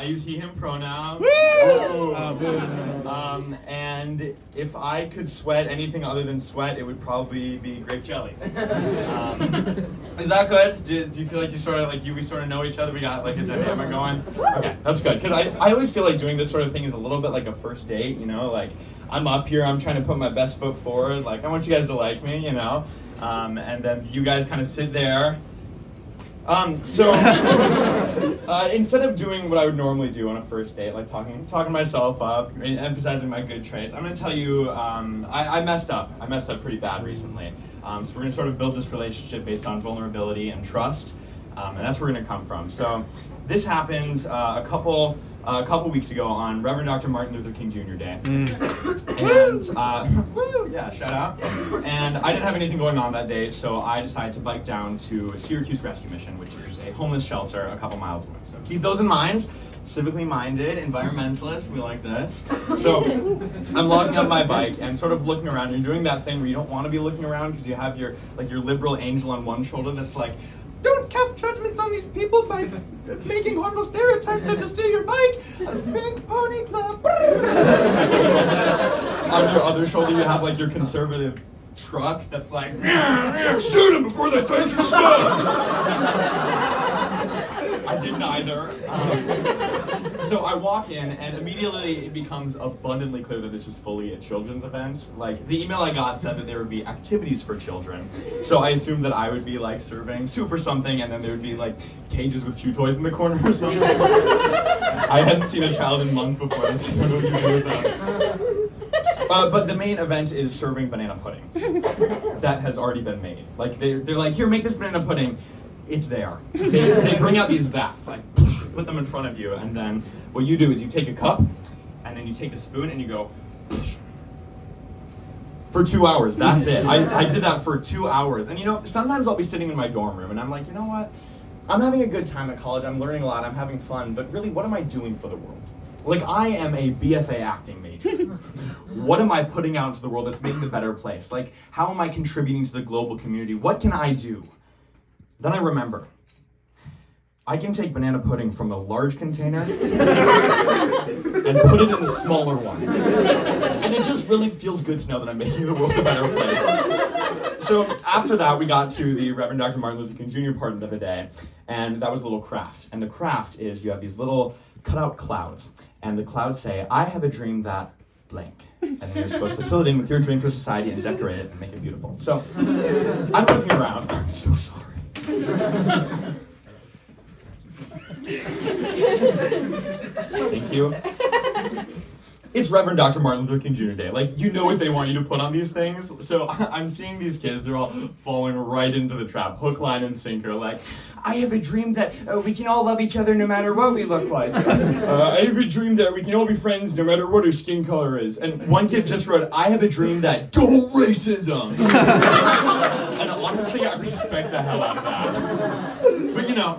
I use he, him pronouns. And if I could sweat anything other than sweat, it would probably be grape jelly. Is that good? Do you feel like we sort of know each other? We got like a dynamic going? Okay, that's good. Because I always feel like doing this sort of thing is a little bit like a first date, you know? Like, I'm up here, I'm trying to put my best foot forward. Like, I want you guys to like me, you know? And then you guys kind of sit there. Instead of doing what I would normally do on a first date, like talking myself up, emphasizing my good traits, I'm going to tell you I messed up. I messed up pretty bad recently. So we're going to sort of build this relationship based on vulnerability and trust, and that's where we're going to come from. So this happened a couple weeks ago on Reverend Dr. Martin Luther King Jr. Day. And, yeah, shout out. And I didn't have anything going on that day, so I decided to bike down to Syracuse Rescue Mission, which is a homeless shelter a couple miles away. So keep those in mind. Civically minded, environmentalists, we like this. So I'm logging up my bike and sort of looking around. You're doing that thing where you don't want to be looking around because you have your liberal angel on one shoulder that's like, don't cast judgments on these people by making harmful stereotypes that just steal your bike. Pink Pony Club. On your other shoulder, you have like your conservative truck that's like, shoot them before they take your stuff. I did neither. So I walk in, and immediately it becomes abundantly clear that this is fully a children's event. Like, the email I got said that there would be activities for children. So I assumed that I would be like serving soup or something, and then there would be like cages with chew toys in the corner or something. I hadn't seen a child in months before, so I don't know what you do with them. But the main event is serving banana pudding. That has already been made. Like, they're like, here, make this banana pudding. It's there. They bring out these vats, like, put them in front of you, and then what you do is you take a cup, and then you take a spoon, and you go, for 2 hours, that's it. I did that for 2 hours. And you know, sometimes I'll be sitting in my dorm room, and I'm like, you know what? I'm having a good time at college, I'm learning a lot, I'm having fun, but really, what am I doing for the world? Like, I am a BFA acting major. What am I putting out into the world that's making a better place? Like, how am I contributing to the global community? What can I do? Then I remember, I can take banana pudding from the large container and put it in the smaller one. And it just really feels good to know that I'm making the world a better place. So after that, we got to the Reverend Dr. Martin Luther King Jr. part of the day, and that was a little craft. And the craft is you have these little cutout clouds, and the clouds say, I have a dream that blank. And then you're supposed to fill it in with your dream for society and decorate it and make it beautiful. So I'm looking around. I'm so sorry. Thank you. It's Reverend Dr. Martin Luther King Jr. Day. Like, you know what they want you to put on these things. So I'm seeing these kids, they're all falling right into the trap, hook, line, and sinker. Like, I have a dream that we can all love each other no matter what we look like. I have a dream that we can all be friends no matter what our skin color is. And one kid just wrote, I have a dream that, go racism! And honestly, I respect the hell out of that. But you know,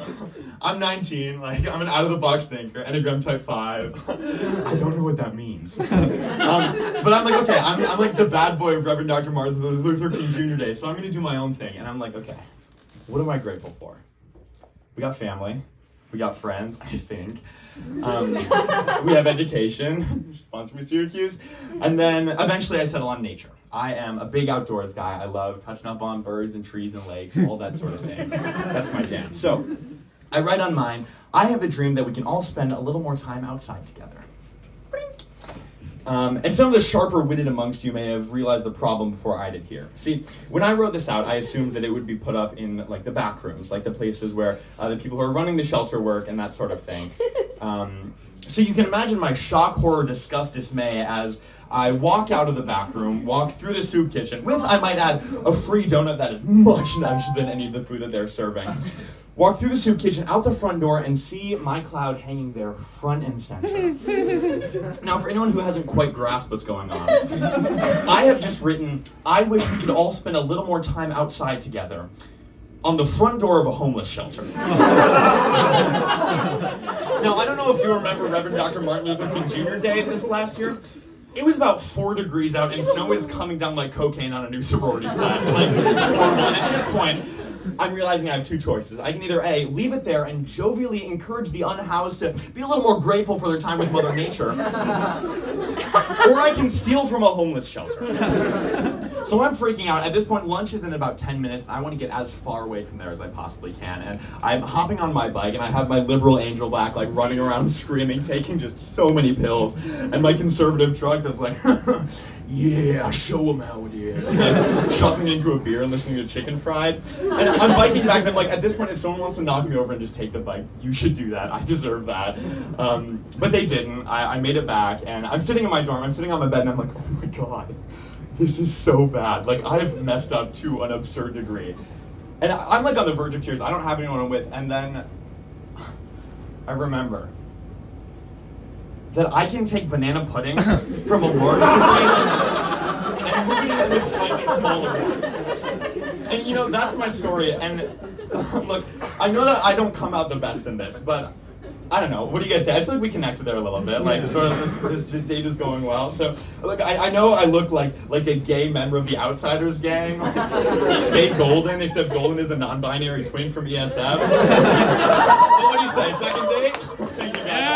I'm 19, like, I'm an out-of-the-box thinker, Enneagram Type 5. I don't know what that means. But I'm like, okay, I'm like the bad boy of Reverend Dr. Martin Luther King Jr. Day, so I'm gonna do my own thing. And I'm like, okay, what am I grateful for? We got family. We got friends, I think. We have education, sponsored by Syracuse. And then eventually I settle on nature. I am a big outdoors guy. I love touching up on birds and trees and lakes, all that sort of thing. That's my jam. So I write on mine, I have a dream that we can all spend a little more time outside together. And some of the sharper-witted amongst you may have realized the problem before I did here. See, when I wrote this out, I assumed that it would be put up in, like, the back rooms, like the places where the people who are running the shelter work and that sort of thing. So you can imagine my shock, horror, disgust, dismay as I walk out of the back room, walk through the soup kitchen, with, I might add, a free donut that is much nicer than any of the food that they're serving. Walk through the soup kitchen, out the front door, and see my cloud hanging there front and center. Now, for anyone who hasn't quite grasped what's going on, I have just written, I wish we could all spend a little more time outside together on the front door of a homeless shelter. Now, I don't know if you remember Reverend Dr. Martin Luther King Jr. Day this last year. It was about 4 degrees out, and snow is coming down like cocaine on a new sorority class. Like, it is horrible. And at this point, I'm realizing I have two choices. I can either A, leave it there and jovially encourage the unhoused to be a little more grateful for their time with Mother Nature, or I can steal from a homeless shelter. So I'm freaking out. At this point, lunch is in about 10 minutes. I want to get as far away from there as I possibly can. And I'm hopping on my bike, and I have my liberal angel back, like running around screaming, taking just so many pills. And my conservative truck is like, yeah, show them how it is. Like, chucking into a beer and listening to Chicken Fried. And I'm biking back, and I'm like, at this point, if someone wants to knock me over and just take the bike, you should do that. I deserve that. But they didn't. I made it back, and I'm sitting in my dorm. I'm sitting on my bed, and I'm like, oh my God. This is so bad. Like, I've messed up to an absurd degree. And I'm like on the verge of tears. I don't have anyone I'm with. And then I remember that I can take banana pudding from a large container and move it into a slightly smaller one. And you know, that's my story. And look, I know that I don't come out the best in this, but I don't know. What do you guys say? I feel like we connected there a little bit. Like, sort of this date is going well. So, look, I know I look like a gay member of the Outsiders gang. Skate Golden, except Golden is a non-binary twin from ESF. But what do you say? Second date? Thank you, guys.